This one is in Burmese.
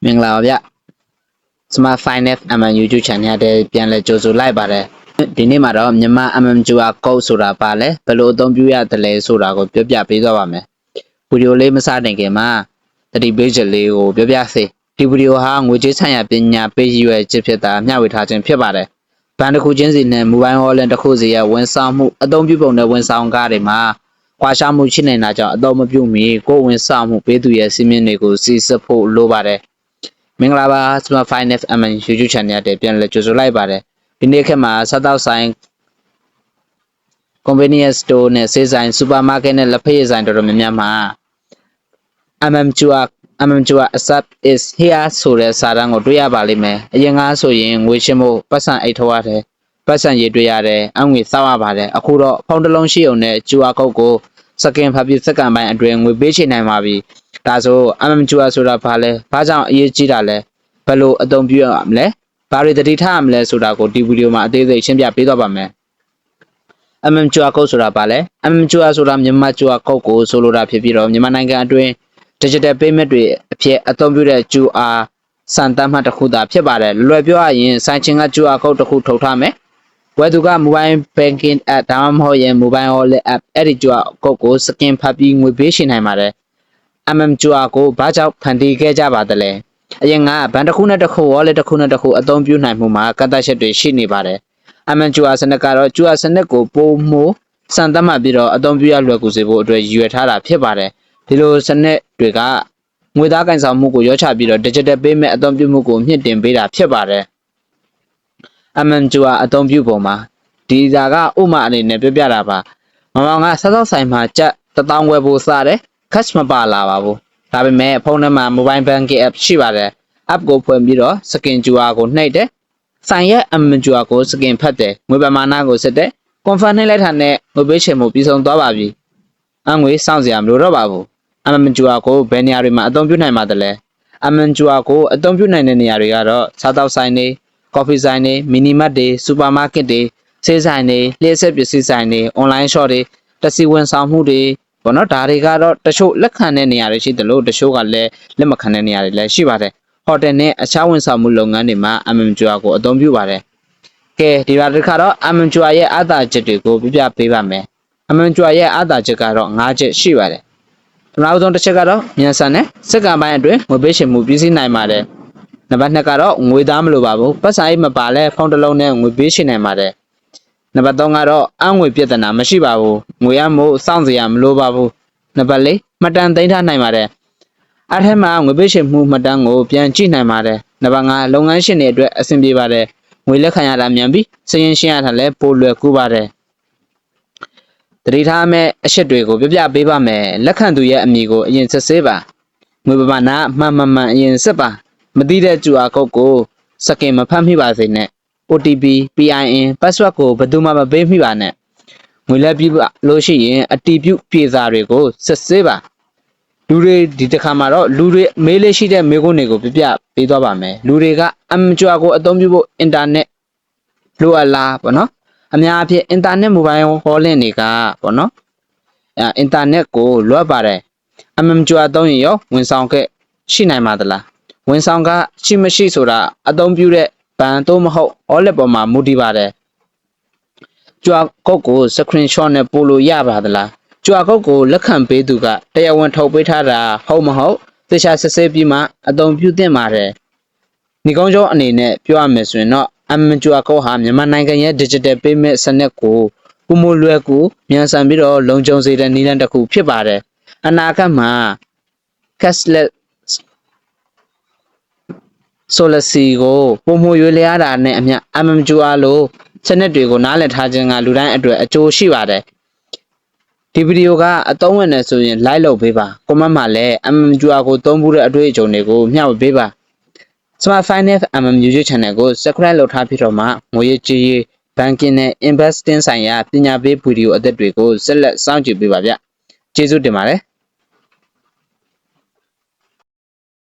မင်္ဂလာပါဗျ Smart Finance MM YouTube Channel တဲ့ပြန်လဲကြိုဆိုလိုက်ပါတယ်ဒီနေ့မှာတော့မြန်မာ MMQR code ဆိုတာပါလဲဘယ်လိုအသုံးပြုရတယ်လဲဆိုတာကိုပြောပြပေးသွားပါမယ်ဗီဒီယိုလေးမစတင်ခင်မှာတတိပေးချက်လေးကိုပြောပြစေဒီဗီဒီယိုဟာငွေကြေးဆိုင်ရာပညာပေးရွယ်ချက်ဖြစ်တာမျှဝေထားခြင်းဖြစ်ပါတယ်ဘဏ်တစ်ခုချင်းစီနဲ့ Mobile Wallet တစ်ခုစီရဲ့ဝန်ဆောင်မှုအသုံးပြုပုံနဲ့ဝန်ဆောင်ကားတွေမှာကွာခြားမှုရှိနေတာကြောင့်အသုံးမပြုမီကိုယ်ဝန်ဆောင်မှုပေးသူရဲ့စီမင်းတွေကိုစီစစ်ဖို့လိုပါတယ်မင်္ဂလာပါ Smart Finance MM YouTube Channel တဲ့ပြန်လဲကြိုဆိုလိုက်ပါတယ်ဒီနေ့ခေတ်မှာစားတောက်ဆိုင် convenience store နဲ့ဈေးဆိုင် supermarket နဲ့လက်ဖက်ရည်ဆိုင်တော်တော်များများမှာ MMQR accept is here ဆိုတဲ့စာတန်းကိုတွေ့ရပါလိမ့်မယ်အရင်ကဆိုရင်ငွေရှင်းဖို့ပတ်စံအိတ်ထောရတယ်ပတ်စံရေးတွေ့ရတယ်အငွေစောက်ရပါတယ်အခုတော့ဖုန်းတစ်လုံးရှိုံနဲ့ QR code ကိုစကင်ဖတ်ပြီးစက္ကန့်ပိုင်းအတွင်းငွေပေးချေနိုင်ပါပြီဒါဆို MMQR ဆိုတာဘာလဲဘာကြောင့်အရေးကြီးတာလဲဘယ်လိုအသုံးပြုရမလဲဘာတွေတတိထားရမလဲဆိုတာကိုဒီဗီဒီယိုမှာအသေးစိတ်ရှင်းပြပေးသွားပါမယ် MMQR code ဆိုတာဘာလဲ MMQR ဆိုတာမြန်မာ QR code ကိုဆိုလိုတာဖြစ်ပြီးတော့မြန်မာနိုင်ငံအတွင်း digital payment တွေအဖြစ်အသုံးပြုတဲ့ QR စံတမ်းမှတ်တစ်ခုသာဖြစ်ပါတယ်လွယ်ပြောရရင်ဆိုင်ချင်းက QR code တစ်ခုထုတ်ထားမယ်ဝယ်သူက mobile banking app ဒါမှမဟုတ်ရင် mobile wallet app အဲ့ဒီ QR code ကိုစကင်ဖတ်ပြီးငွေပေးရှင်းနိုင်ပါတယ် MMQR ကိုဘာကြောင့်ဖန်တီးခဲ့ကြပါသလဲအရင်ကဘဏ်တစ်ခုနဲ့တစ်ခု wallet တစ်ခုနဲ့တစ်ခုအသုံးပြုနိုင်မှုမှာကန့်သတ်ချက်တွေရှိနေပါတယ် MMQR စနစ်ကတော့ QR စနစ်ကိုပိုမိုစံတမ်းမှတ်ပြီးတော့အသုံးပြုရလွယ်ကူစေဖို့အတွက်ရည်ရွယ်ထားတာဖြစ်ပါတယ်ဒီလိုစနစ်တွေကငွေသားကင်ဆောင်မှုကိုရောချပြီးတော့ digital payment အသုံးပြုမှုကိုမြင့်တင်ပေးတာဖြစ်ပါတယ် MMQR အသုံးပြုပုံမှာဒီစာကဥမာအနေနဲ့ပြပြတာပါမမောင်ကစားသောက်ဆိုင်မှာကျပ်1000ဝယ်ဖို့စားတယ် cash မပါလာပါဘူးဒါပေမဲ့ဖုန်းထဲမှာ mobile banking app ရှိပါတယ် app ကိုဖွင့်ပြီးတော့ scan QR ကိုနှိပ်တယ်ဆိုင်ရဲ့ MMQR ကို scan ဖတ်တယ်ငွေပမာဏကိုစစ်တယ် confirm နှိပ်လိုက်တာနဲ့ငွေပေးချေမှုပြီးဆုံးသွားပါပြီအငွေစောင့်စရာမလိုတော့ပါဘူး MMQR ကိုဘယ်နေရာတွေမှာအသုံးပြုနိုင်ပါသလဲ MMQR ကိုအသုံးပြုနိုင်တဲ့နေရာတွေကတော့စားသောက်ဆိုင်တွေ coffee ဆိုင်တွေ mini mart တွေ supermarket တွေဈေးဆိုင်တွေလျှက်စစ်ပစ္စည်းဆိုင်တွေ online shop တွေတစီဝန်ဆောင်မှုတွေဘောနော်ဒါတွေကတော့တချို့လက်ခံတဲ့နေရာတွေရှိတယ်လို့တချို့ကလည်းလက်မခံတဲ့နေရာတွေလည်းရှိပါတယ်ဟိုတယ်နဲ့အခြားဝန်ဆောင်မှုလုပ်ငန်းတွေမှာ MMQR ကိုအသုံးပြုပါတယ်ကဲဒီပါတစ်ခါတော့ MMQR ရဲ့အားသာချက်တွေကိုပြပြပေးပါမယ် MMQR ရဲ့အားသာချက်ကတော့၅ချက်ရှိပါတယ်နောက်ဆုံးတစ်ချက်ကတော့မြန်ဆန်တဲ့စက္ကန့်ပိုင်းအတွင်းငွေပေးချေမှုပြီးစီးနိုင်ပါတယ်နံပါတ်2ကတော့ငွေသားမလိုပါဘူးပတ်စာအိတ်မပါလဲဖုန်းတစ်လုံးနဲ့ငွေပေးချေနိုင်ပါတယ်နံပါတ်3ကတော့အငွေပြဿနာမရှိပါဘူးငွေရမို့စောင့်စရာမလိုပါဘူးနံပါတ်4မှတ်တမ်းသိမ်းထားနိုင်ပါတယ်အဲ့ထက်မှငွေပေးချေမှုမှတ်တမ်းကိုပြန်ကြည့်နိုင်ပါတယ်နံပါတ်5လုပ်ငန်းရှင်တွေအတွက်အဆင်ပြေပါတယ်ငွေလက်ခံရတာမြန်ပြီးစရင်ရှင်းရတာလည်းပိုလွယ်ကူပါတယ်တတိထားမဲ့အချက်တွေကိုပြပြပေးပါမယ်လက်ခံသူရဲ့အမည်ကိုအရင်စစ်ဆေးပါငွေပမာဏမှန်အရင်စစ်ပါမသိတဲ့ QR code ကိုစကင်မဖတ်မိပါစေနဲ့ OTP PIN password ကိုဘယ်သူမှမပေးမိပါနဲ့ငွေလက်ပြီးလို့ရှိရင်အတီးပြုပြေစာတွေကိုစစ်ဆေးပါလူတွေဒီတစ်ခါမှာတော့လူတွေမေးလေးရှိတဲ့မေးခွန်းတွေကိုပြပြပေးသွားပါမယ်လူတွေက MMQR ကိုအသုံးပြုဖို့အင်တာနက်လိုအပ်လားပေါ့နော်အများအပြားအင်တာနက်မိုဘိုင်းဟောလင့်တွေကပေါ့နော်အင်တာနက်ကိုလွှတ်ပါတယ် MMQR သုံးရင်ရောဝန်ဆောင်ခဲ့ရှိနိုင်ပါသလားဝန်ဆောင်ကရှိမရှိဆိုတာအသုံးပြုတဲ့ဘဏ်သို့မဟုတ် wallet ပေါ်မှာမူတည်ပါတယ် QR code ကို screenshot နဲ့ပို့လို့ရပါသလား QR code ကိုလက်ခံပေးသူကတရားဝင်ထုတ်ပေးထားတာဟုတ်မဟုတ်သေချာစစ်ဆေးပြီးမှအသုံးပြုသင့်ပါတယ်ဒီကောင်းကျိုးအနေနဲ့ပြောရမယ်ဆိုရင်တော့ MMQR code ဟာမြန်မာနိုင်ငံရဲ့ digital payment စနစ်ကိုပုံမလွယ်ကူမြန်ဆန်ပြီးတော့လုံခြုံစေတဲ့နည်းလမ်းတစ်ခုဖြစ်ပါတယ်အနာဂတ်မှာ cashless Solasi ကိုပုံမရွေးလျားတာနဲ့အမျှ MMQR လို့စနစ်တွေကိုနားလည်ထားခြင်းကလူတိုင်းအတွက်အကျိုးရှိပါတယ်ဒီဗီဒီယိုကအသုံးဝင်နေဆိုရင် like လုပ်ပေးပါ comment မှာလည်း MMQR ကိုသုံးဖို့တဲ့အတွေ့အကြုံတွေကိုမျှဝေပေးပါ Smart Finance MM YouTube Channel ကို subscribe လုပ်ထားပြီးတော့မှငွေရေးကြေးရေး banking နဲ့ investing ဆိုင်ရာပညာပေးဗီဒီယိုအသစ်တွေကိုဆက်လက်စောင့်ကြည့်ပေးပါဗျကျေးဇူးတင်ပါတယ်